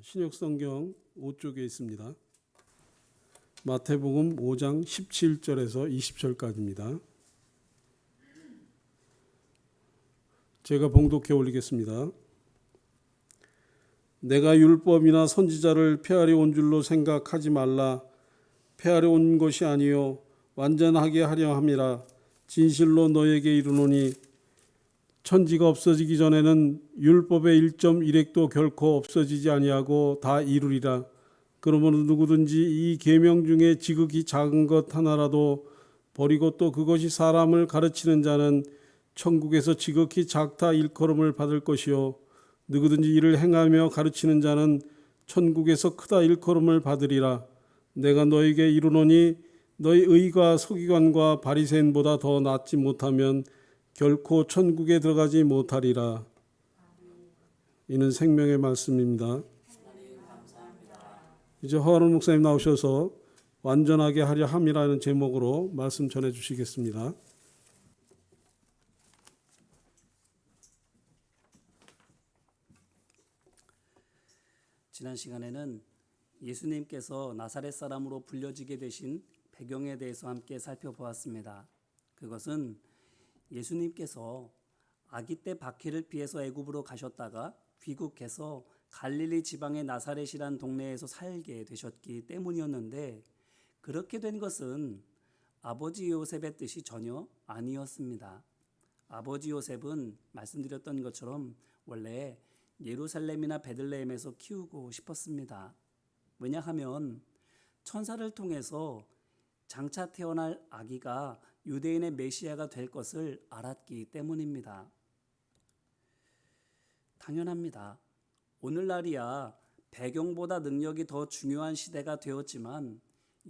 신약성경 5쪽에 있습니다. 마태복음 5장 17절에서 20절까지입니다. 제가 봉독해 올리겠습니다. 내가 율법이나 선지자를 폐하려 온 줄로 생각하지 말라. 폐하려 온 것이 아니요 완전하게 하려 함이라. 진실로 너에게 이르노니 천지가 없어지기 전에는 율법의 1.1획도 결코 없어지지 아니하고 다 이루리라. 그러므로 누구든지 이 계명 중에 지극히 작은 것 하나라도 버리고 또 그것이 사람을 가르치는 자는 천국에서 지극히 작다 일컬음을 받을 것이요 누구든지 이를 행하며 가르치는 자는 천국에서 크다 일컬음을 받으리라. 내가 너에게 이르노니 너희 의가 서기관과 바리새인보다 더 낫지 못하면 결코 천국에 들어가지 못하리라. 이는 생명의 말씀입니다. 이제 허아론 목사님 나오셔서 완전하게 하려 함이라는 제목으로 말씀 전해 주시겠습니다. 지난 시간에는 예수님께서 나사렛 사람으로 불려지게 되신 배경에 대해서 함께 살펴보았습니다. 그것은 예수님께서 아기 때 박해를 피해서 애굽으로 가셨다가 귀국해서 갈릴리 지방의 나사렛이란 동네에서 살게 되셨기 때문이었는데, 그렇게 된 것은 아버지 요셉의 뜻이 전혀 아니었습니다. 아버지 요셉은 말씀드렸던 것처럼 원래 예루살렘이나 베들레헴에서 키우고 싶었습니다. 왜냐하면 천사를 통해서 장차 태어날 아기가 유대인의 메시아가 될 것을 알았기 때문입니다. 당연합니다. 오늘날이야 배경보다 능력이 더 중요한 시대가 되었지만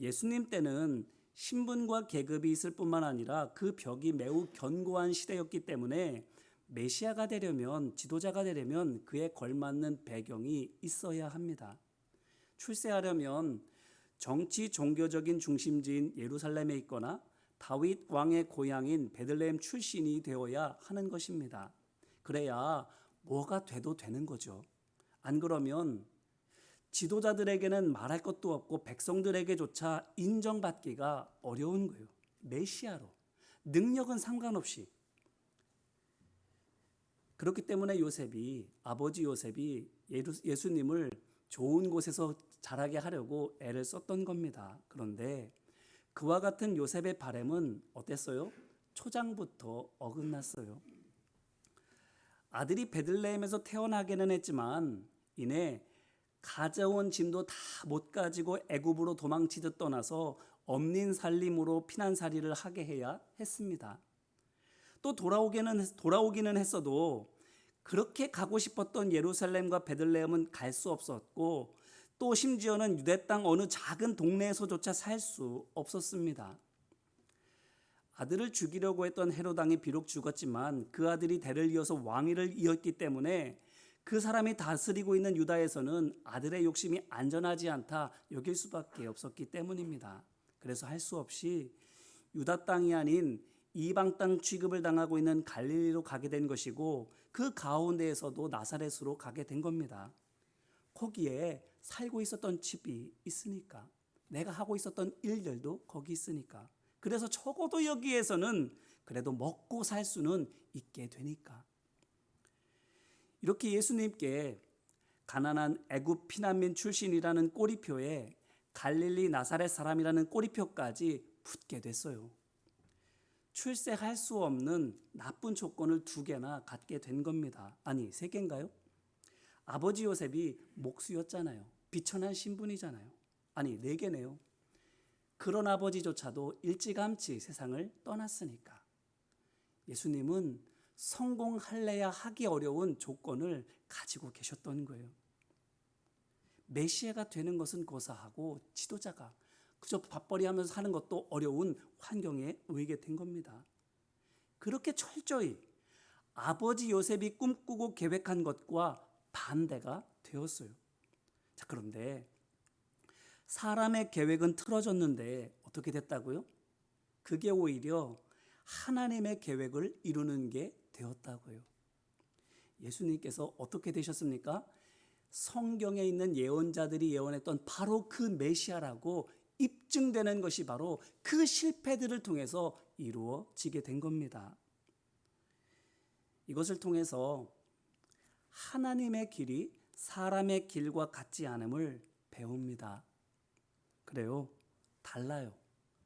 예수님 때는 신분과 계급이 있을 뿐만 아니라 그 벽이 매우 견고한 시대였기 때문에 메시아가 되려면, 지도자가 되려면 그에 걸맞는 배경이 있어야 합니다. 출세하려면 정치 종교적인 중심지인 예루살렘에 있거나 다윗 왕의 고향인 베들레헴 출신이 되어야 하는 것입니다. 그래야 뭐가 돼도 되는 거죠. 안 그러면 지도자들에게는 말할 것도 없고 백성들에게조차 인정받기가 어려운 거예요. 메시아로. 능력은 상관없이. 그렇기 때문에 아버지 요셉이 예수님을 좋은 곳에서 자라게 하려고 애를 썼던 겁니다. 그런데 그와 같은 요셉의 바람은 어땠어요? 초장부터 어긋났어요. 아들이 베들레헴에서 태어나기는 했지만 이내 가져온 짐도 다 못 가지고 애굽으로 도망치듯 떠나서 엄린 살림으로 피난살이를 하게 해야 했습니다. 또 돌아오기는 했어도 그렇게 가고 싶었던 예루살렘과 베들레헴은 갈 수 없었고, 또 심지어는 유대 땅 어느 작은 동네에서조차 살 수 없었습니다. 아들을 죽이려고 했던 헤롯 왕이 비록 죽었지만 그 아들이 대를 이어서 왕위를 이었기 때문에 그 사람이 다스리고 있는 유다에서는 아들의 욕심이 안전하지 않다 여길 수밖에 없었기 때문입니다. 그래서 할 수 없이 유다 땅이 아닌 이방 땅 취급을 당하고 있는 갈릴리로 가게 된 것이고, 그 가운데에서도 나사렛으로 가게 된 겁니다. 거기에 살고 있었던 집이 있으니까, 내가 하고 있었던 일들도 거기 있으니까, 그래서 적어도 여기에서는 그래도 먹고 살 수는 있게 되니까. 이렇게 예수님께 가난한 애굽 피난민 출신이라는 꼬리표에 갈릴리 나사렛 사람이라는 꼬리표까지 붙게 됐어요. 출세할 수 없는 나쁜 조건을 2개나 갖게 된 겁니다. 아니 3개인가요? 아버지 요셉이 목수였잖아요. 비천한 신분이잖아요. 아니 4개네요. 그런 아버지조차도 일찌감치 세상을 떠났으니까 예수님은 성공할래야 하기 어려운 조건을 가지고 계셨던 거예요. 메시아가 되는 것은 고사하고 지도자가 그저 밥벌이하면서 사는 것도 어려운 환경에 놓이게 된 겁니다. 그렇게 철저히 아버지 요셉이 꿈꾸고 계획한 것과 반대가 되었어요. 자, 그런데 사람의 계획은 틀어졌는데 어떻게 됐다고요? 그게 오히려 하나님의 계획을 이루는 게 되었다고요. 예수님께서 어떻게 되셨습니까? 성경에 있는 예언자들이 예언했던 바로 그 메시아라고 입증되는 것이 바로 그 실패들을 통해서 이루어지게 된 겁니다. 이것을 통해서 하나님의 길이 사람의 길과 같지 않음을 배웁니다. 그래요. 달라요.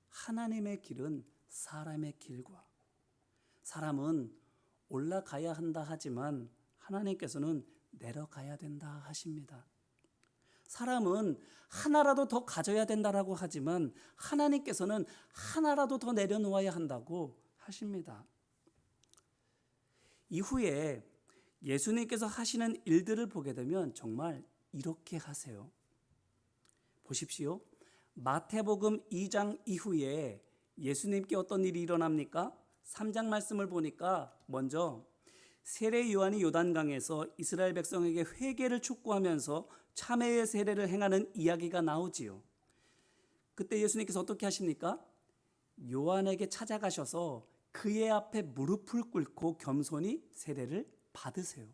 하나님의 길은 사람의 길과, 사람은 올라가야 한다 하지만 하나님께서는 내려가야 된다 하십니다. 사람은 하나라도 더 가져야 된다라고 하지만 하나님께서는 하나라도 더 내려놓아야 한다고 하십니다. 이후에 예수님께서 하시는 일들을 보게 되면 정말 이렇게 하세요. 보십시오. 마태복음 2장 이후에 예수님께 어떤 일이 일어납니까? 3장 말씀을 보니까 먼저 세례 요한이 요단강에서 이스라엘 백성에게 회개를 촉구하면서 참회의 세례를 행하는 이야기가 나오지요. 그때 예수님께서 어떻게 하십니까? 요한에게 찾아가셔서 그의 앞에 무릎을 꿇고 겸손히 세례를 받으세요.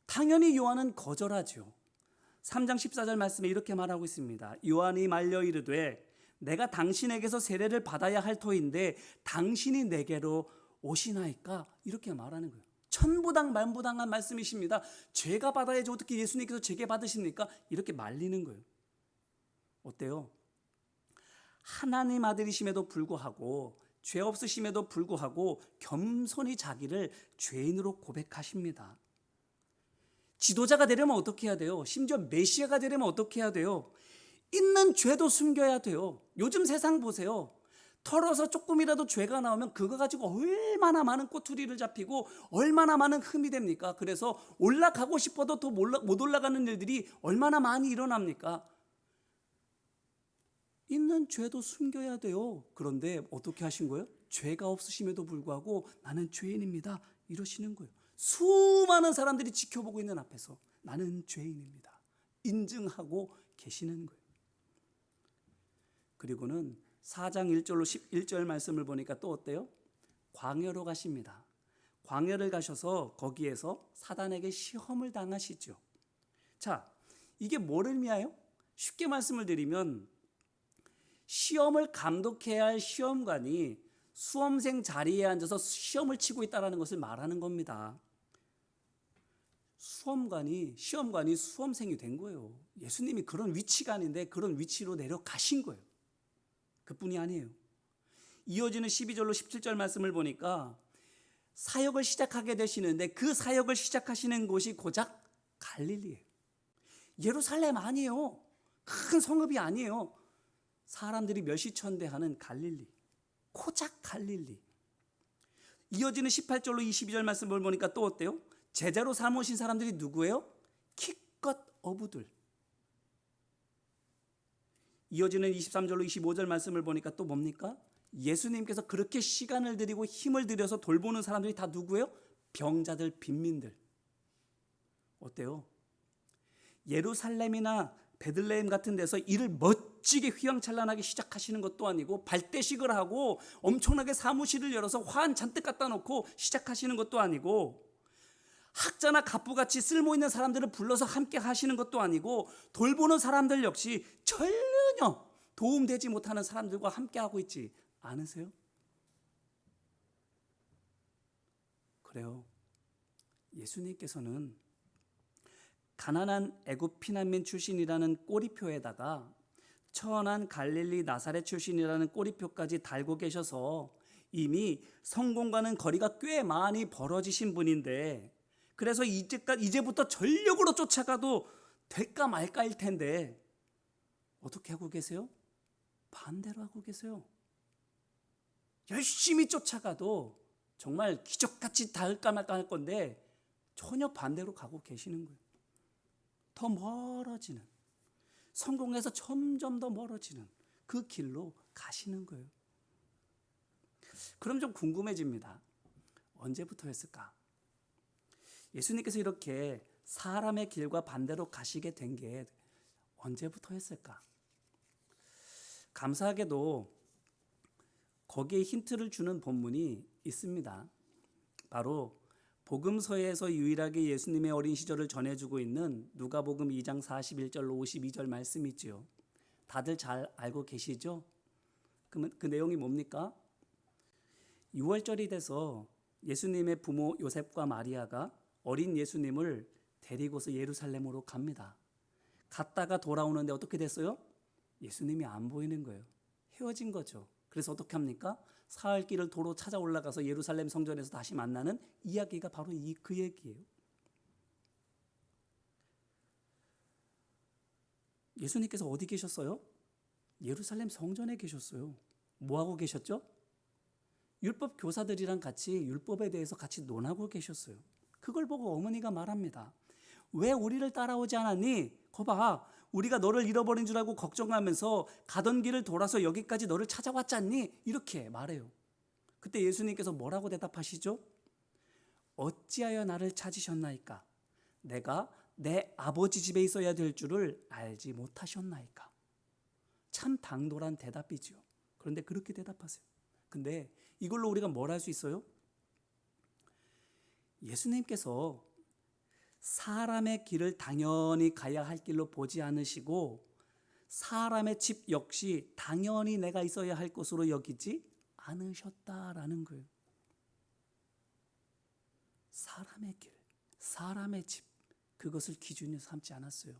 당연히 요한은 거절하죠. 3장 14절 말씀에 이렇게 말하고 있습니다. 요한이 말려 이르되 내가 당신에게서 세례를 받아야 할 터인데 당신이 내게로 오시나이까? 이렇게 말하는 거예요. 천부당 만부당한 말씀이십니다. 제가 받아야지 어떻게 예수님께서 제게 받으십니까? 이렇게 말리는 거예요. 어때요? 하나님 아들이심에도 불구하고 죄 없으심에도 불구하고 겸손히 자기를 죄인으로 고백하십니다. 지도자가 되려면 어떻게 해야 돼요? 심지어 메시아가 되려면 어떻게 해야 돼요? 있는 죄도 숨겨야 돼요. 요즘 세상 보세요. 털어서 조금이라도 죄가 나오면 그거 가지고 얼마나 많은 꼬투리를 잡히고 얼마나 많은 흠이 됩니까? 그래서 올라가고 싶어도 더 못 올라가는 일들이 얼마나 많이 일어납니까? 있는 죄도 숨겨야 돼요. 그런데 어떻게 하신 거예요? 죄가 없으심에도 불구하고 나는 죄인입니다. 이러시는 거예요. 수많은 사람들이 지켜보고 있는 앞에서 나는 죄인입니다. 인증하고 계시는 거예요. 그리고는 4장 1절로 11절 말씀을 보니까 또 어때요? 광야로 가십니다. 광야를 가셔서 거기에서 사단에게 시험을 당하시죠. 자, 이게 뭘 의미해요? 쉽게 말씀을 드리면 시험을 감독해야 할 시험관이 수험생 자리에 앉아서 시험을 치고 있다는 것을 말하는 겁니다. 시험관이 수험생이 된 거예요. 예수님이 그런 위치가 아닌데 그런 위치로 내려가신 거예요. 그뿐이 아니에요. 이어지는 12절로 17절 말씀을 보니까 사역을 시작하게 되시는데 그 사역을 시작하시는 곳이 고작 갈릴리예요. 예루살렘 아니에요. 큰 성읍이 아니에요. 사람들이 몇시천대하는 갈릴리. 고작 갈릴리. 이어지는 18절로 22절 말씀을 보니까 또 어때요? 제자로 삼으신 사람들이 누구예요? 기껏 어부들. 이어지는 23절로 25절 말씀을 보니까 또 뭡니까? 예수님께서 그렇게 시간을 들이고 힘을 들여서 돌보는 사람들이 다 누구예요? 병자들, 빈민들. 어때요? 예루살렘이나 베들레헴 같은 데서 일을 멋지게 휘황찬란하게 시작하시는 것도 아니고 발대식을 하고 엄청나게 사무실을 열어서 화환 잔뜩 갖다 놓고 시작하시는 것도 아니고 학자나 갑부같이 쓸모있는 사람들을 불러서 함께 하시는 것도 아니고 돌보는 사람들 역시 전혀 도움되지 못하는 사람들과 함께 하고 있지 않으세요? 그래요. 예수님께서는 가난한 애굽 피난민 출신이라는 꼬리표에다가 천한 갈릴리 나사렛 출신이라는 꼬리표까지 달고 계셔서 이미 성공과는 거리가 꽤 많이 벌어지신 분인데 그래서 이제부터 전력으로 쫓아가도 될까 말까일 텐데 어떻게 하고 계세요? 반대로 하고 계세요. 열심히 쫓아가도 정말 기적같이 닿을까 말까 할 건데 전혀 반대로 가고 계시는 거예요. 더 멀어지는, 성공해서 점점 더 멀어지는 그 길로 가시는 거예요. 그럼 좀 궁금해집니다. 언제부터였을까? 예수님께서 이렇게 사람의 길과 반대로 가시게 된 게 언제부터였을까? 감사하게도 거기에 힌트를 주는 본문이 있습니다. 바로 복음서에서 유일하게 예수님의 어린 시절을 전해주고 있는 누가복음 2장 41절로 52절 말씀이지요. 다들 잘 알고 계시죠? 그러면 그 내용이 뭡니까? 6월절이 돼서 예수님의 부모 요셉과 마리아가 어린 예수님을 데리고서 예루살렘으로 갑니다. 갔다가 돌아오는데 어떻게 됐어요? 예수님이 안 보이는 거예요. 헤어진 거죠. 그래서 어떻게 합니까? 사흘 길을 도로 찾아 올라가서 예루살렘 성전에서 다시 만나는 이야기가 바로 그 얘기예요. 예수님께서 어디 계셨어요? 예루살렘 성전에 계셨어요. 뭐하고 계셨죠? 율법 교사들이랑 같이 율법에 대해서 같이 논하고 계셨어요. 그걸 보고 어머니가 말합니다. 왜 우리를 따라오지 않았니? 거봐, 우리가 너를 잃어버린 줄 알고 걱정하면서 가던 길을 돌아서 여기까지 너를 찾아왔지 않니? 이렇게 말해요. 그때 예수님께서 뭐라고 대답하시죠? 어찌하여 나를 찾으셨나이까? 내가 내 아버지 집에 있어야 될 줄을 알지 못하셨나이까? 참 당돌한 대답이죠. 그런데 그렇게 대답하세요. 근데 이걸로 우리가 뭘 할 수 있어요? 예수님께서 사람의 길을 당연히 가야 할 길로 보지 않으시고 사람의 집 역시 당연히 내가 있어야 할 것으로 여기지 않으셨다라는 거예요. 사람의 길, 사람의 집, 그것을 기준으로 삼지 않았어요.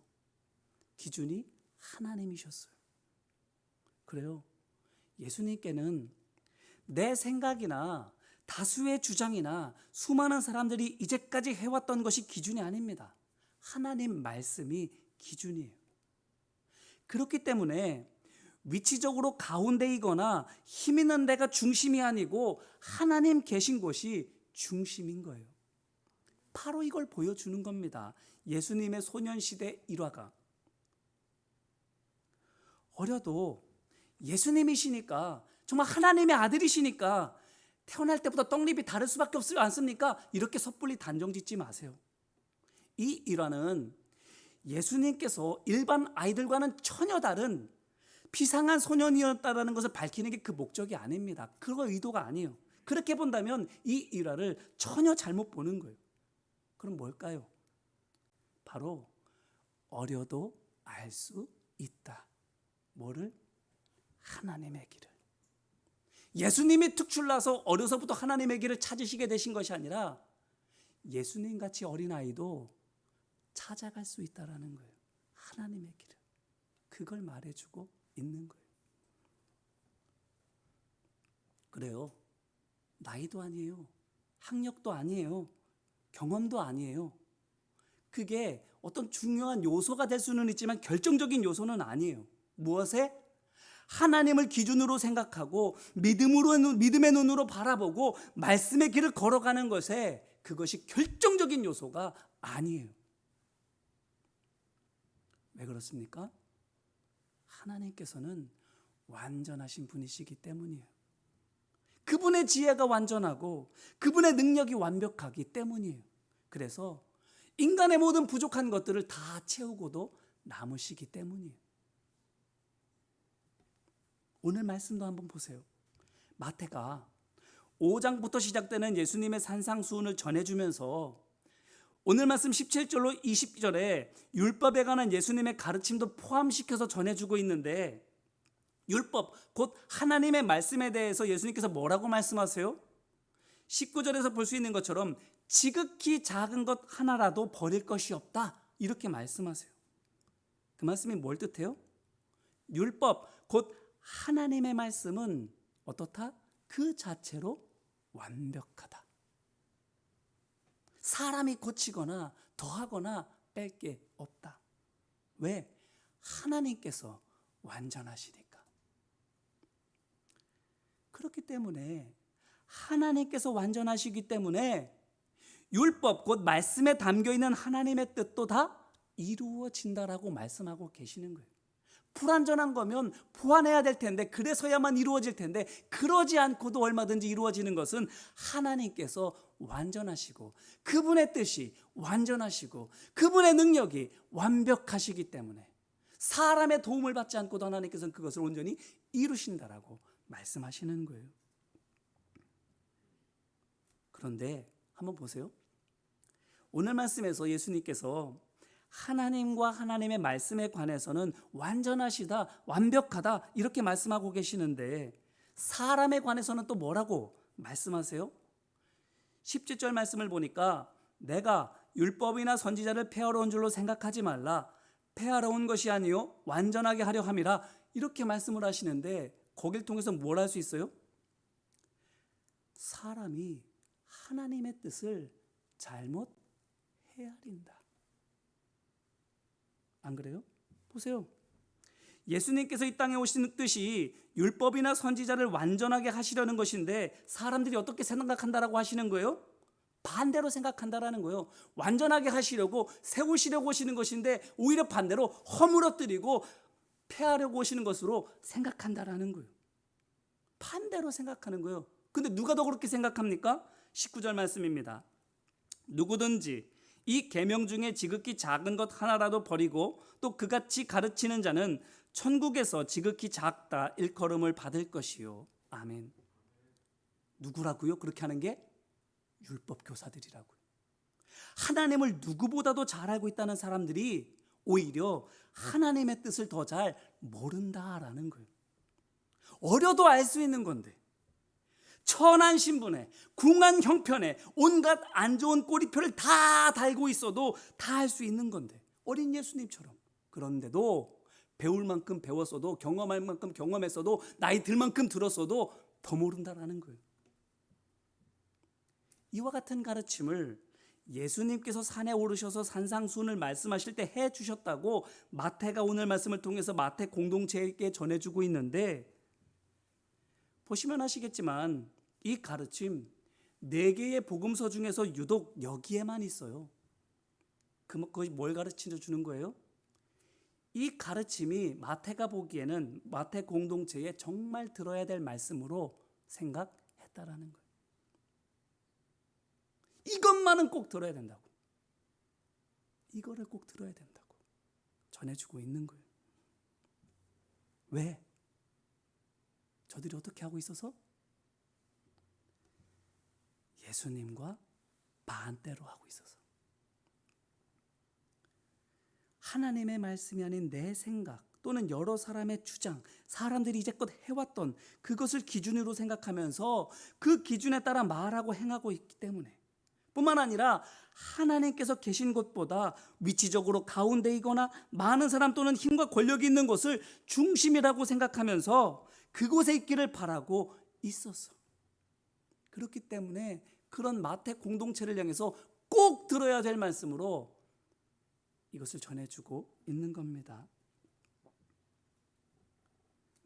기준이 하나님이셨어요. 그래요. 예수님께는 내 생각이나 다수의 주장이나 수많은 사람들이 이제까지 해왔던 것이 기준이 아닙니다. 하나님 말씀이 기준이에요. 그렇기 때문에 위치적으로 가운데이거나 힘 있는 데가 중심이 아니고 하나님 계신 곳이 중심인 거예요. 바로 이걸 보여주는 겁니다. 예수님의 소년시대 일화가. 어려도 예수님이시니까, 정말 하나님의 아들이시니까 태어날 때부터 떡잎이 다를 수밖에 없지 않습니까? 이렇게 섣불리 단정 짓지 마세요. 이 일화는 예수님께서 일반 아이들과는 전혀 다른 비상한 소년이었다는 것을 밝히는 게 그 목적이 아닙니다. 그거 의도가 아니에요. 그렇게 본다면 이 일화를 전혀 잘못 보는 거예요. 그럼 뭘까요? 바로 어려도 알 수 있다. 뭐를? 하나님의 길을. 예수님이 특출나서 어려서부터 하나님의 길을 찾으시게 되신 것이 아니라 예수님같이 어린아이도 찾아갈 수 있다는 거예요. 하나님의 길을. 그걸 말해주고 있는 거예요. 그래요. 나이도 아니에요. 학력도 아니에요. 경험도 아니에요. 그게 어떤 중요한 요소가 될 수는 있지만 결정적인 요소는 아니에요. 무엇에? 하나님을 기준으로 생각하고 믿음의 눈으로 바라보고 말씀의 길을 걸어가는 것에 그것이 결정적인 요소가 아니에요. 왜 그렇습니까? 하나님께서는 완전하신 분이시기 때문이에요. 그분의 지혜가 완전하고 그분의 능력이 완벽하기 때문이에요. 그래서 인간의 모든 부족한 것들을 다 채우고도 남으시기 때문이에요. 오늘 말씀도 한번 보세요. 마태가 5장부터 시작되는 예수님의 산상수훈을 전해주면서 오늘 말씀 17절로 20절에 율법에 관한 예수님의 가르침도 포함시켜서 전해주고 있는데, 율법, 곧 하나님의 말씀에 대해서 예수님께서 뭐라고 말씀하세요? 19절에서 볼 수 있는 것처럼 지극히 작은 것 하나라도 버릴 것이 없다, 이렇게 말씀하세요. 그 말씀이 뭘 뜻해요? 율법, 곧 하나님의 말씀은 어떻다? 그 자체로 완벽하다. 사람이 고치거나 더하거나 뺄 게 없다. 왜? 하나님께서 완전하시니까. 그렇기 때문에 하나님께서 완전하시기 때문에 율법, 곧 말씀에 담겨있는 하나님의 뜻도 다 이루어진다라고 말씀하고 계시는 거예요. 불완전한 거면 보완해야 될 텐데, 그래서야만 이루어질 텐데, 그러지 않고도 얼마든지 이루어지는 것은 하나님께서 완전하시고 그분의 뜻이 완전하시고 그분의 능력이 완벽하시기 때문에 사람의 도움을 받지 않고도 하나님께서는 그것을 온전히 이루신다라고 말씀하시는 거예요. 그런데 한번 보세요. 오늘 말씀에서 예수님께서 하나님과 하나님의 말씀에 관해서는 완전하시다, 완벽하다 이렇게 말씀하고 계시는데 사람에 관해서는 또 뭐라고 말씀하세요? 17절 말씀을 보니까 내가 율법이나 선지자를 폐하러 온 줄로 생각하지 말라. 폐하러 온 것이 아니요 완전하게 하려 함이라 이렇게 말씀을 하시는데 거길 통해서 뭘 할 수 있어요? 사람이 하나님의 뜻을 잘못 헤아린다. 안 그래요? 보세요. 예수님께서 이 땅에 오신 뜻이 율법이나 선지자를 완전하게 하시려는 것인데 사람들이 어떻게 생각한다라고 하시는 거예요? 반대로 생각한다라는 거예요. 완전하게 하시려고 세우시려고 오시는 것인데 오히려 반대로 허물어뜨리고 폐하려고 오시는 것으로 생각한다라는 거예요. 반대로 생각하는 거예요. 근데 누가 더 그렇게 생각합니까? 19절 말씀입니다. 누구든지 이 계명 중에 지극히 작은 것 하나라도 버리고 또 그같이 가르치는 자는 천국에서 지극히 작다 일컬음을 받을 것이요. 아멘. 누구라고요? 그렇게 하는 게 율법 교사들이라고요. 하나님을 누구보다도 잘 알고 있다는 사람들이 오히려 하나님의 뜻을 더 잘 모른다라는 거예요. 어려도 알 수 있는 건데 천한 신분에 궁한 형편에 온갖 안 좋은 꼬리표를 다 달고 있어도 다 할 수 있는 건데 어린 예수님처럼. 그런데도 배울 만큼 배웠어도 경험할 만큼 경험했어도 나이 들 만큼 들었어도 더 모른다라는 거예요. 이와 같은 가르침을 예수님께서 산에 오르셔서 산상수훈을 말씀하실 때 해주셨다고 마태가 오늘 말씀을 통해서 마태 공동체에게 전해주고 있는데 보시면 아시겠지만 이 가르침 4개의 복음서 중에서 유독 여기에만 있어요. 그것이 뭘 가르쳐 주는 거예요? 이 가르침이 마태가 보기에는 마태 공동체에 정말 들어야 될 말씀으로 생각했다라는 거예요. 이것만은 꼭 들어야 된다고. 이거를 꼭 들어야 된다고 전해주고 있는 거예요. 왜? 저들이 어떻게 하고 있어서? 예수님과 반대로 하고 있어서. 하나님의 말씀이 아닌 내 생각 또는 여러 사람의 주장, 사람들이 이제껏 해왔던 그것을 기준으로 생각하면서 그 기준에 따라 말하고 행하고 있기 때문에 뿐만 아니라 하나님께서 계신 곳보다 위치적으로 가운데이거나 많은 사람 또는 힘과 권력이 있는 곳을 중심이라고 생각하면서 그곳에 있기를 바라고 있었어. 그렇기 때문에 그런 마태 공동체를 향해서 꼭 들어야 될 말씀으로 이것을 전해주고 있는 겁니다.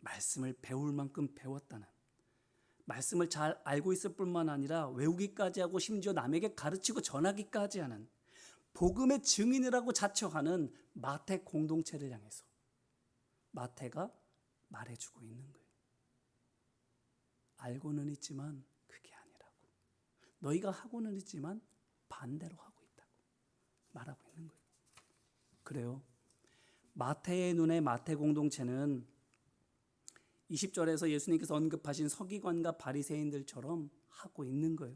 말씀을 배울 만큼 배웠다는, 말씀을 잘 알고 있을 뿐만 아니라 외우기까지 하고 심지어 남에게 가르치고 전하기까지 하는 복음의 증인이라고 자처하는 마태 공동체를 향해서 마태가 말해주고 있는 거예요. 알고는 있지만 그게 아니라고. 너희가 하고는 있지만 반대로 하고 있다고 말하고 있는 거예요. 그래요. 마태의 눈에 마태 공동체는 20절에서 예수님께서 언급하신 서기관과 바리새인들처럼 하고 있는 거예요.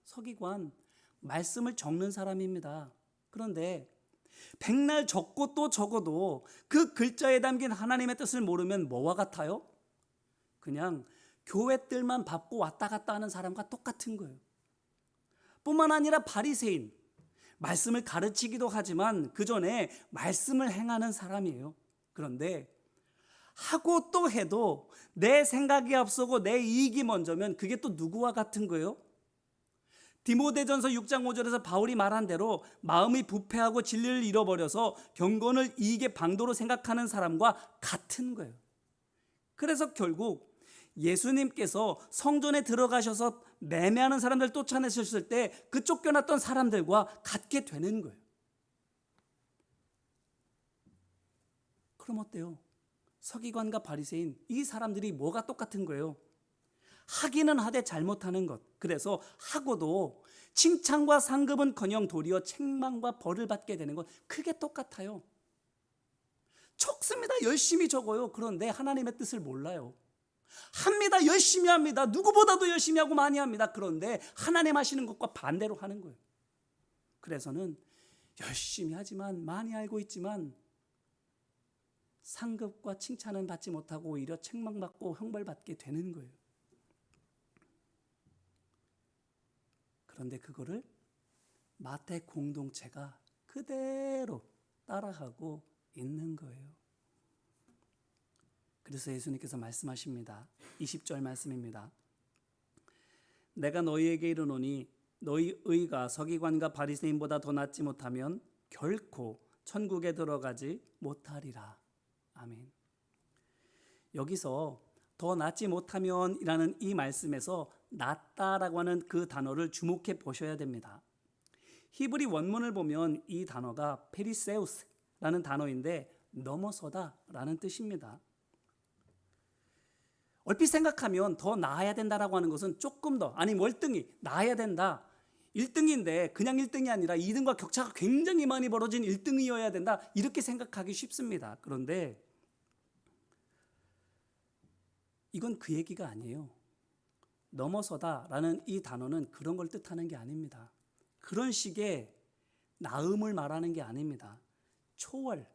서기관, 말씀을 적는 사람입니다. 그런데 백날 적고 또 적어도 그 글자에 담긴 하나님의 뜻을 모르면 뭐와 같아요? 그냥 교회 뜰만 밟고 왔다 갔다 하는 사람과 똑같은 거예요. 뿐만 아니라 바리새인, 말씀을 가르치기도 하지만 그 전에 말씀을 행하는 사람이에요. 그런데 하고 또 해도 내 생각이 앞서고 내 이익이 먼저면 그게 또 누구와 같은 거예요? 디모데전서 6장 5절에서 바울이 말한 대로 마음이 부패하고 진리를 잃어버려서 경건을 이익의 방도로 생각하는 사람과 같은 거예요. 그래서 결국 예수님께서 성전에 들어가셔서 매매하는 사람들 쫓아내셨을 때 그 쫓겨났던 사람들과 같게 되는 거예요. 그럼 어때요? 서기관과 바리새인 이 사람들이 뭐가 똑같은 거예요? 하기는 하되 잘못하는 것. 그래서 하고도 칭찬과 상급은커녕 도리어 책망과 벌을 받게 되는 것. 그게 똑같아요. 적습니다. 열심히 적어요. 그런데 하나님의 뜻을 몰라요. 합니다. 열심히 합니다. 누구보다도 열심히 하고 많이 합니다. 그런데 하나님 하시는 것과 반대로 하는 거예요. 그래서는 열심히 하지만 많이 알고 있지만 상급과 칭찬은 받지 못하고 오히려 책망받고 형벌받게 되는 거예요. 그런데 그거를 마태 공동체가 그대로 따라하고 있는 거예요. 그래서 예수님께서 말씀하십니다. 20절 말씀입니다. 내가 너희에게 이르노니 너희 의가 서기관과 바리새인보다 더 낫지 못하면 결코 천국에 들어가지 못하리라. 아멘. 여기서 더 낫지 못하면이라는 이 말씀에서 낫다라고 하는 그 단어를 주목해 보셔야 됩니다. 히브리 원문을 보면 이 단어가 페리세우스라는 단어인데 넘어서다라는 뜻입니다. 얼핏 생각하면 더 나아야 된다라고 하는 것은 조금 더, 아니 월등히 나아야 된다. 1등인데 그냥 1등이 아니라 2등과 격차가 굉장히 많이 벌어진 1등이어야 된다. 이렇게 생각하기 쉽습니다. 그런데 이건 그 얘기가 아니에요. 넘어서다라는 이 단어는 그런 걸 뜻하는 게 아닙니다. 그런 식의 나음을 말하는 게 아닙니다. 초월,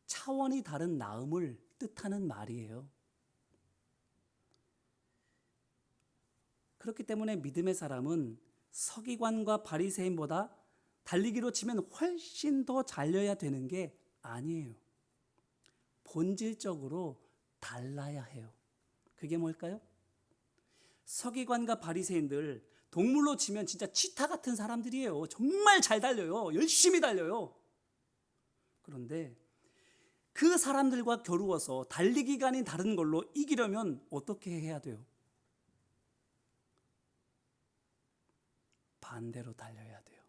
차원이 다른 나음을 뜻하는 말이에요. 그렇기 때문에 믿음의 사람은 서기관과 바리새인보다 달리기로 치면 훨씬 더 잘려야 되는 게 아니에요. 본질적으로 달라야 해요. 그게 뭘까요? 서기관과 바리새인들 동물로 치면 진짜 치타 같은 사람들이에요. 정말 잘 달려요. 열심히 달려요. 그런데 그 사람들과 겨루어서 달리기가 아닌 다른 걸로 이기려면 어떻게 해야 돼요? 반대로 달려야 돼요.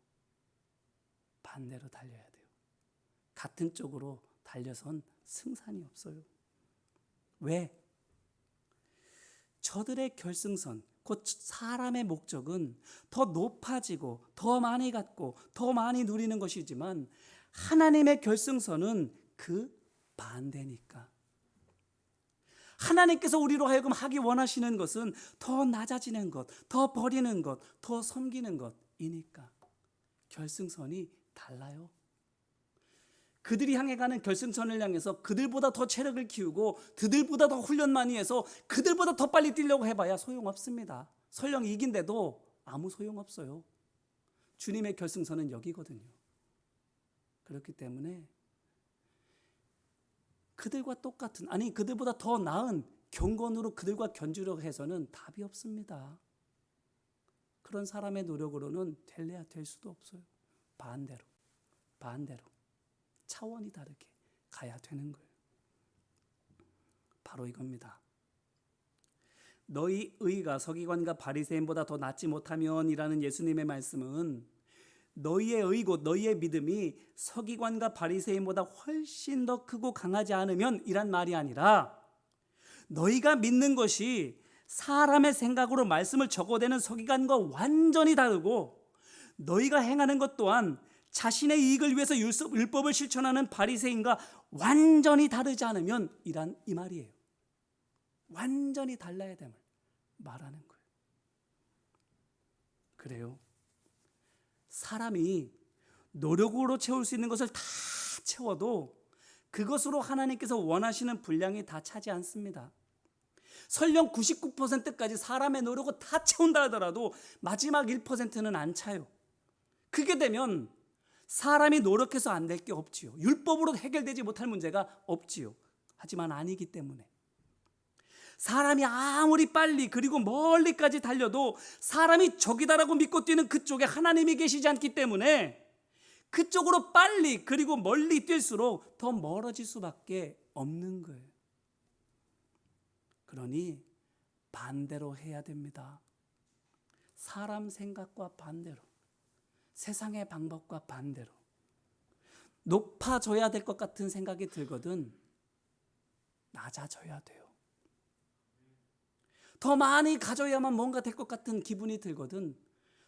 반대로 달려야 돼요. 같은 쪽으로 달려선 승산이 없어요. 왜? 저들의 결승선, 곧 사람의 목적은 더 높아지고 더 많이 갖고 더 많이 누리는 것이지만 하나님의 결승선은 그 반대니까. 하나님께서 우리로 하여금 하기 원하시는 것은 더 낮아지는 것, 더 버리는 것, 더 섬기는 것이니까. 결승선이 달라요. 그들이 향해 가는 결승선을 향해서 그들보다 더 체력을 키우고 그들보다 더 훈련 많이 해서 그들보다 더 빨리 뛰려고 해봐야 소용없습니다. 설령 이긴데도 아무 소용없어요. 주님의 결승선은 여기거든요. 그렇기 때문에 그들과 똑같은, 아니 그들보다 더 나은 경건으로 그들과 견주려고 해서는 답이 없습니다. 그런 사람의 노력으로는 될래야 될 수도 없어요. 반대로 차원이 다르게 가야 되는 거예요. 바로 이겁니다. 너희 의가 서기관과 바리새인보다 더 낫지 못하면이라는 예수님의 말씀은 너희의 의 곧 너희의 믿음이 서기관과 바리새인보다 훨씬 더 크고 강하지 않으면 이란 말이 아니라 너희가 믿는 것이 사람의 생각으로 말씀을 적어대는 서기관과 완전히 다르고 너희가 행하는 것 또한 자신의 이익을 위해서 율법을 실천하는 바리새인과 완전히 다르지 않으면 이란 이 말이에요. 완전히 달라야 됨을 말하는 거예요. 그래요. 사람이 노력으로 채울 수 있는 것을 다 채워도 그것으로 하나님께서 원하시는 분량이 다 차지 않습니다. 설령 99%까지 사람의 노력을 다 채운다 하더라도 마지막 1%는 안 차요. 그게 되면 사람이 노력해서 안 될 게 없지요. 율법으로 해결되지 못할 문제가 없지요. 하지만 아니기 때문에 사람이 아무리 빨리 그리고 멀리까지 달려도 사람이 적이다라고 믿고 뛰는 그쪽에 하나님이 계시지 않기 때문에 그쪽으로 빨리 그리고 멀리 뛸수록 더 멀어질 수밖에 없는 거예요. 그러니 반대로 해야 됩니다. 사람 생각과 반대로, 세상의 방법과 반대로 높아져야 될 것 같은 생각이 들거든 낮아져야 돼요. 더 많이 가져야만 뭔가 될 것 같은 기분이 들거든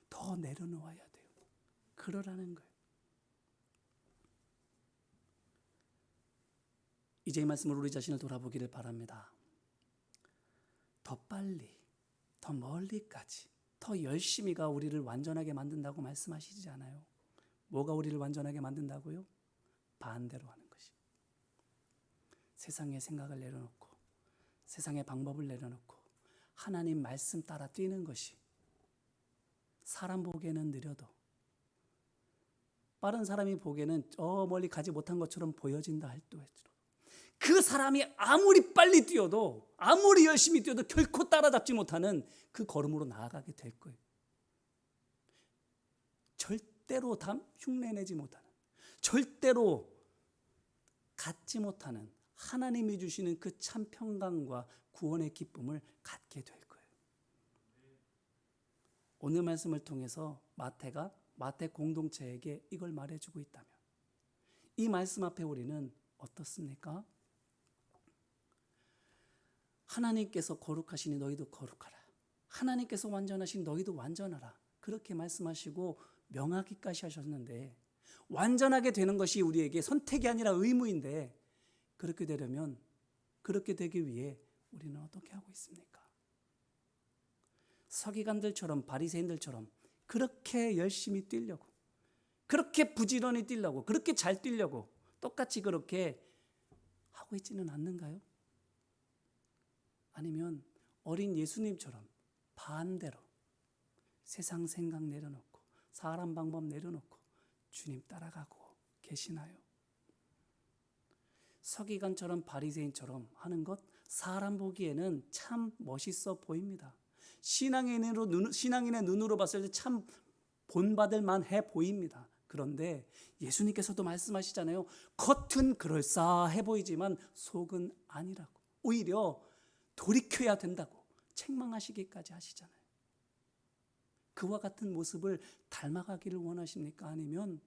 더 내려놓아야 돼요. 그러라는 거예요. 이제 이 말씀으로 우리 자신을 돌아보기를 바랍니다. 더 빨리, 더 멀리까지, 더 열심히가 우리를 완전하게 만든다고 말씀하시지 않아요. 뭐가 우리를 완전하게 만든다고요? 반대로 하는 것이. 세상의 생각을 내려놓고 세상의 방법을 내려놓고 하나님 말씀 따라 뛰는 것이 사람 보기에는 느려도 빠른 사람이 보기에는 저 멀리 가지 못한 것처럼 보여진다 할지라도 그 사람이 아무리 빨리 뛰어도 아무리 열심히 뛰어도 결코 따라잡지 못하는 그 걸음으로 나아가게 될 거예요. 절대로 흉내내지 못하는, 절대로 갖지 못하는 하나님이 주시는 그 참 평강과 구원의 기쁨을 갖게 될 거예요. 오늘 말씀을 통해서 마태가 마태 공동체에게 이걸 말해주고 있다면 이 말씀 앞에 우리는 어떻습니까? 하나님께서 거룩하시니 너희도 거룩하라. 하나님께서 완전하시니 너희도 완전하라. 그렇게 말씀하시고 명하기까지 하셨는데 완전하게 되는 것이 우리에게 선택이 아니라 의무인데 그렇게 되려면 그렇게 되기 위해 우리는 어떻게 하고 있습니까? 서기관들처럼 바리새인들처럼 그렇게 열심히 뛰려고 그렇게 부지런히 뛰려고 그렇게 잘 뛰려고 똑같이 그렇게 하고 있지는 않는가요? 아니면 어린 예수님처럼 반대로 세상 생각 내려놓고 사람 방법 내려놓고 주님 따라가고 계시나요? 서기관처럼 바리새인처럼 하는 것 사람 보기에는 참 멋있어 보입니다. 신앙인의 눈으로 봤을 때 참 본받을 만해 보입니다. 그런데 예수님께서도 말씀하시잖아요. 겉은 그럴싸해 보이지만 속은 아니라고. 오히려 돌이켜야 된다고 책망하시기까지 하시잖아요. 그와 같은 모습을 닮아가기를 원하십니까? 아니면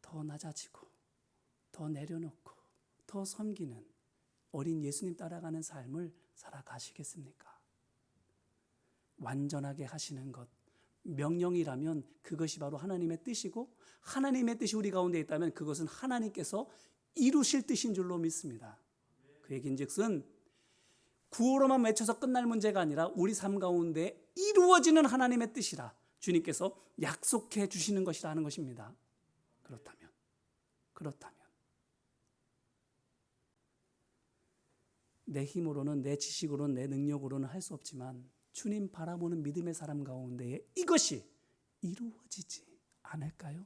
더 낮아지고 더 내려놓고 더 섬기는 어린 예수님 따라가는 삶을 살아가시겠습니까? 완전하게 하시는 것 명령이라면 그것이 바로 하나님의 뜻이고 하나님의 뜻이 우리 가운데 있다면 그것은 하나님께서 이루실 뜻인 줄로 믿습니다. 그 얘기인즉슨 구호로만 외쳐서 끝날 문제가 아니라 우리 삶 가운데 이루어지는 하나님의 뜻이라 주님께서 약속해 주시는 것이라는 것입니다. 그렇다면 내 힘으로는 내 지식으로는 내 능력으로는 할 수 없지만 주님 바라보는 믿음의 사람 가운데에 이것이 이루어지지 않을까요?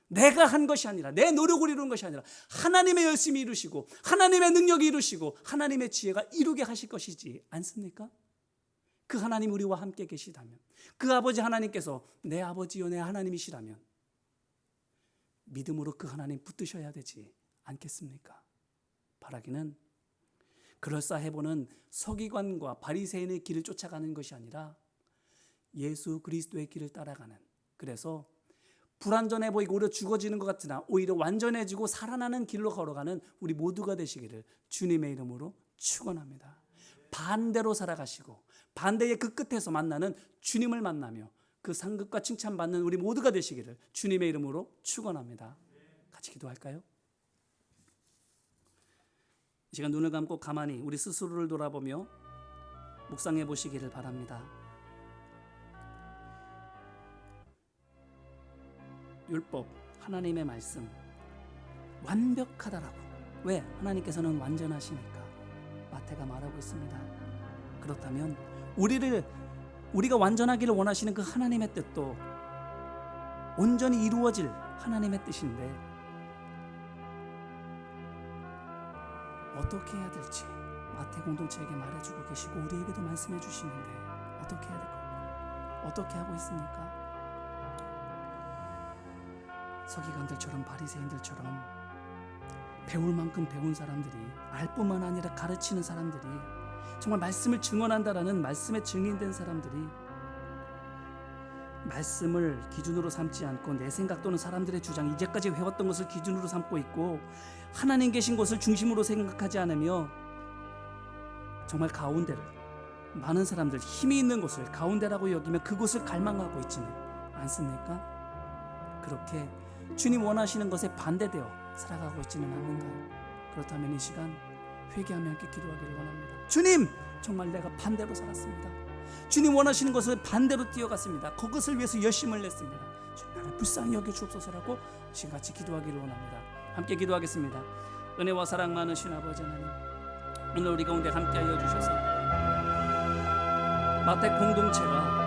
내가 한 것이 아니라 내 노력으로 이루는 것이 아니라 하나님의 열심히 이루시고 하나님의 능력이 이루시고 하나님의 지혜가 이루게 하실 것이지 않습니까? 그 하나님 우리와 함께 계시다면 그 아버지 하나님께서 내 아버지요 내 하나님이시라면 믿음으로 그 하나님 붙드셔야 되지 않겠습니까? 바라기는 그럴싸해 보는 서기관과 바리새인의 길을 쫓아가는 것이 아니라 예수 그리스도의 길을 따라가는, 그래서 불완전해 보이고 오히려 죽어지는 것 같으나 오히려 완전해지고 살아나는 길로 걸어가는 우리 모두가 되시기를 주님의 이름으로 축원합니다. 반대로 살아가시고 반대의 그 끝에서 만나는 주님을 만나며 그 상급과 칭찬받는 우리 모두가 되시기를 주님의 이름으로 축원합니다. 같이 기도할까요? 이 시간 눈을 감고 가만히 우리 스스로를 돌아보며 묵상해 보시기를 바랍니다. 율법, 하나님의 말씀 완벽하다라고. 왜? 하나님께서는 완전하시니까 마태가 말하고 있습니다. 그렇다면 우리가 완전하기를 원하시는 그 하나님의 뜻도 온전히 이루어질 하나님의 뜻인데 어떻게 해야 될지 마태 공동체에게 말해주고 계시고 우리에게도 말씀해 주시는데 어떻게 해야 될까? 어떻게 하고 있습니까? 서기관들처럼 바리새인들처럼 배울 만큼 배운 사람들이, 알 뿐만 아니라 가르치는 사람들이, 정말 말씀을 증언한다라는 말씀의 증인된 사람들이 말씀을 기준으로 삼지 않고 내 생각 또는 사람들의 주장, 이제까지 해왔던 것을 기준으로 삼고 있고 하나님 계신 것을 중심으로 생각하지 않으며 정말 가운데를, 많은 사람들 힘이 있는 곳을 가운데라고 여기며 그곳을 갈망하고 있지는 않습니까? 그렇게 주님 원하시는 것에 반대되어 살아가고 있지는 않는가요? 그렇다면 이 시간 회개하며 함께 기도하기를 원합니다. 주님, 정말 내가 반대로 살았습니다. 주님 원하시는 것을 반대로 뛰어갔습니다. 그것을 위해서 열심을 냈습니다. 주님, 나를 불쌍히 여겨 주옵소서라고 지금같이 기도하기를 원합니다. 함께 기도하겠습니다. 은혜와 사랑 많으신 아버지 하나님, 오늘 우리 가운데 함께하여 주셔서 마태 공동체가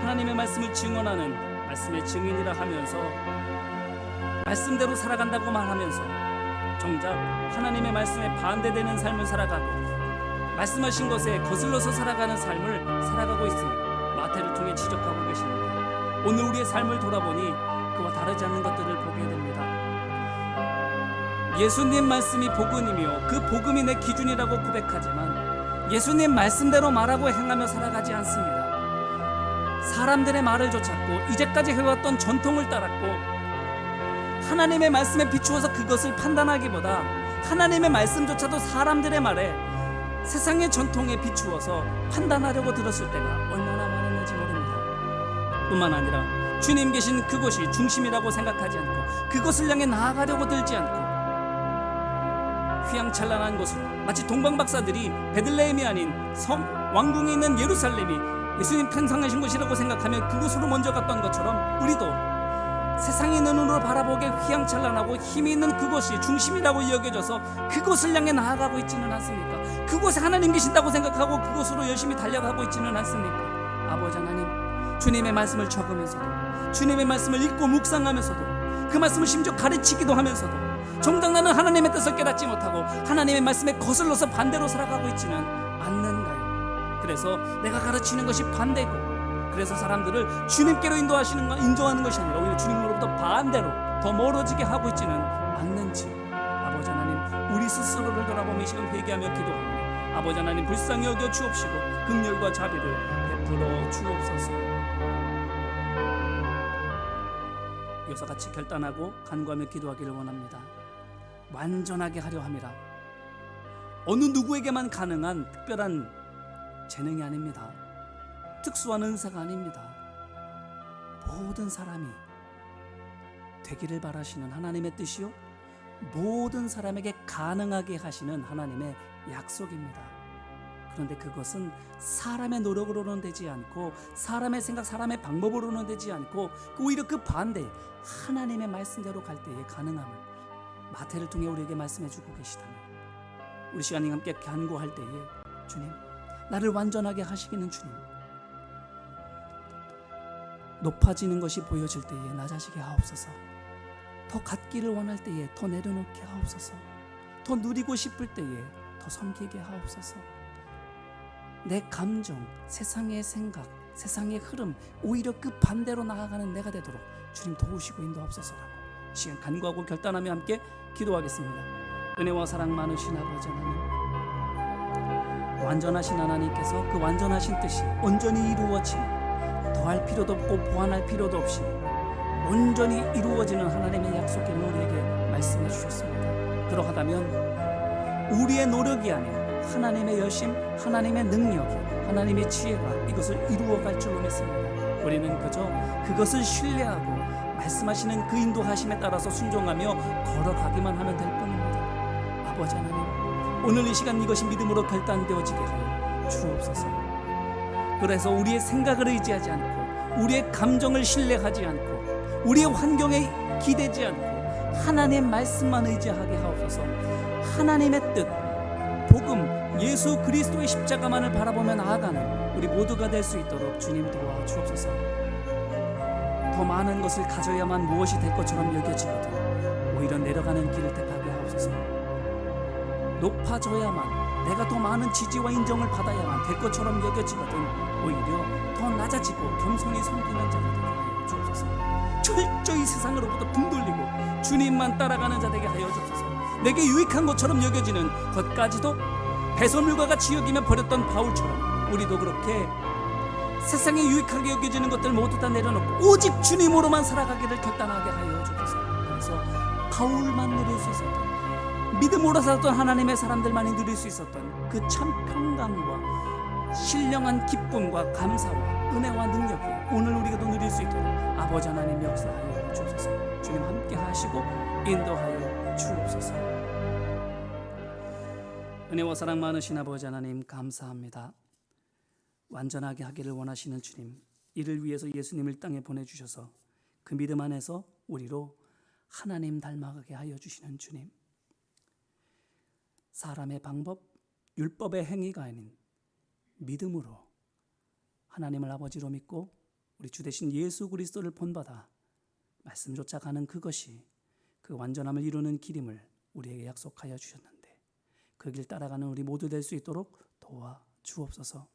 하나님의 말씀을 증언하는 말씀의 증인이라 하면서 말씀대로 살아간다고 말하면서 정작 하나님의 말씀에 반대되는 삶을 살아가고 말씀하신 것에 거슬러서 살아가는 삶을 살아가고 있음을 마태를 통해 지적하고 계십니다. 오늘 우리의 삶을 돌아보니 그와 다르지 않는 것들을 보게 됩니다. 예수님 말씀이 복음이며 그 복음이 내 기준이라고 고백하지만 예수님 말씀대로 말하고 행하며 살아가지 않습니다. 사람들의 말을 좇았고 이제까지 해왔던 전통을 따랐고 하나님의 말씀에 비추어서 그것을 판단하기보다 하나님의 말씀조차도 사람들의 말에 세상의 전통에 비추어서 판단하려고 들었을 때가 얼마나 많았는지 모릅니다. 뿐만 아니라 주님 계신 그곳이 중심이라고 생각하지 않고 그것을 향해 나아가려고 들지 않고 휘황찬란한 곳으로 마치 동방박사들이 베들레헴이 아닌 왕궁에 있는 예루살렘이 예수님 탄생하신 곳이라고 생각하며 그곳으로 먼저 갔던 것처럼 우리도 세상의 눈으로 바라보기에 휘황찬란하고 힘이 있는 그곳이 중심이라고 여겨져서 그곳을 향해 나아가고 있지는 않습니까? 그곳에 하나님 계신다고 생각하고 그곳으로 열심히 달려가고 있지는 않습니까? 아버지 하나님, 주님의 말씀을 적으면서도 주님의 말씀을 읽고 묵상하면서도 그 말씀을 심지어 가르치기도 하면서도 정작 나는 하나님의 뜻을 깨닫지 못하고 하나님의 말씀에 거슬러서 반대로 살아가고 있지는 않는가요? 그래서 내가 가르치는 것이 반대고 그래서 사람들을 주님께로 인도하는 것이 아니라 오히려 주님으로부터 반대로 더 멀어지게 하고 있지는 않는지 아버지 하나님, 우리 스스로를 돌아보며 이 시간 회개하며 기도하오니 아버지 하나님 불쌍히 여겨 주옵시고 긍휼과 자비를 베풀어 주옵소서. 이어서 같이 결단하고 간구하며 기도하기를 원합니다. 완전하게 하려 함이라. 어느 누구에게만 가능한 특별한 재능이 아닙니다. 특수한 은사가 아닙니다. 모든 사람이 되기를 바라시는 하나님의 뜻이요 모든 사람에게 가능하게 하시는 하나님의 약속입니다. 그런데 그것은 사람의 노력으로는 되지 않고 사람의 생각, 사람의 방법으로는 되지 않고 오히려 그 반대 하나님의 말씀대로 갈 때의 가능함을 마태를 통해 우리에게 말씀해 주고 계시다면 우리 시간이 함께 간구할 때에 주님, 나를 완전하게 하시기는 주님, 높아지는 것이 보여질 때에 낮아지게 하옵소서. 더 갖기를 원할 때에 더 내려놓게 하옵소서. 더 누리고 싶을 때에 더 섬기게 하옵소서. 내 감정, 세상의 생각, 세상의 흐름 오히려 그 반대로 나아가는 내가 되도록 주님 도우시고 인도하옵소서라고 이 시간 간구하고 결단하며 함께 기도하겠습니다. 은혜와 사랑 많으신 아버지 하나님, 완전하신 하나님께서 그 완전하신 뜻이 온전히 이루어지는 더할 필요도 없고 보완할 필요도 없이 온전히 이루어지는 하나님의 약속을 우리에게 말씀해 주셨습니다. 그러하다면 우리의 노력이 아닌 하나님의 열심, 하나님의 능력이, 하나님의 지혜가 이것을 이루어갈 줄로 믿습니다. 우리는 그저 그것을 신뢰하고 말씀하시는 그 인도하심에 따라서 순종하며 걸어가기만 하면 될 뿐입니다. 아버지 하나님, 오늘 이 시간 이것이 믿음으로 결단되어지게 하여 주옵소서. 그래서 우리의 생각을 의지하지 않고 우리의 감정을 신뢰하지 않고 우리의 환경에 기대지 않고 하나님의 말씀만 의지하게 하옵소서. 하나님의 뜻, 복음, 예수 그리스도의 십자가만을 바라보며 나아가는 우리 모두가 될 수 있도록 주님 도와주옵소서. 더 많은 것을 가져야만 무엇이 될 것처럼 여겨지거든 오히려 내려가는 길을 택하게 하옵소서. 높아져야만 내가 더 많은 지지와 인정을 받아야만 될 것처럼 여겨지거든 오히려 더 낮아지고 겸손히 섬기는 자가 되게 하여 주옵소서. 철저히 세상으로부터 등 돌리고 주님만 따라가는 자 되게 하여 주옵소서. 내게 유익한 것처럼 여겨지는 것까지도 배설물과 같이 여기며 버렸던 바울처럼 우리도 그렇게 세상에 유익하게 여겨지는 것들 모두 다 내려놓고 오직 주님으로만 살아가기를 결단하게 하여 주옵소서. 그래서 바울만 누릴 수 있었던, 믿음으로 살았던 하나님의 사람들만이 누릴 수 있었던 그 참 평강과 신령한 기쁨과 감사와 은혜와 능력이 오늘 우리가도 누릴 수 있도록 아버지 하나님 역사하여 주옵소서. 주님 함께 하시고 인도하여 주옵소서. 은혜와 사랑 많으신 아버지 하나님 감사합니다. 완전하게 하기를 원하시는 주님, 이를 위해서 예수님을 땅에 보내주셔서 그 믿음 안에서 우리로 하나님 닮아가게 하여 주시는 주님, 사람의 방법, 율법의 행위가 아닌 믿음으로 하나님을 아버지로 믿고 우리 주 되신 예수 그리스도를 본받아 말씀 쫓아가는 그것이 그 완전함을 이루는 길임을 우리에게 약속하여 주셨는데 그 길 따라가는 우리 모두 될 수 있도록 도와 주옵소서.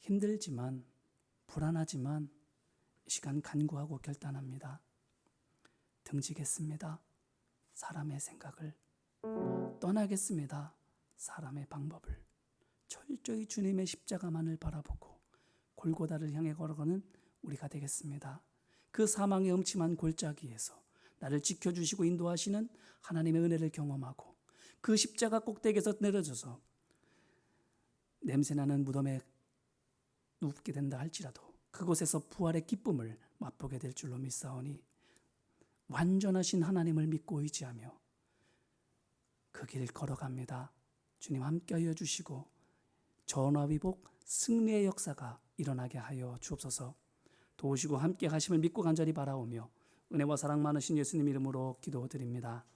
힘들지만 불안하지만 이 시간 간구하고 결단합니다. 등지겠습니다. 사람의 생각을 떠나겠습니다. 사람의 방법을 철저히 주님의 십자가만을 바라보고 골고다를 향해 걸어가는 우리가 되겠습니다. 그 사망의 음침한 골짜기에서 나를 지켜주시고 인도하시는 하나님의 은혜를 경험하고 그 십자가 꼭대기에서 내려져서 냄새나는 무덤에 눕게 된다 할지라도 그곳에서 부활의 기쁨을 맛보게 될 줄로 믿사오니 완전하신 하나님을 믿고 의지하며 그 길 걸어갑니다. 주님 함께하여 주시고 전화위복 승리의 역사가 일어나게 하여 주옵소서. 도우시고 함께 하심을 믿고 간절히 바라오며 은혜와 사랑 많으신 예수님 이름으로 기도드립니다.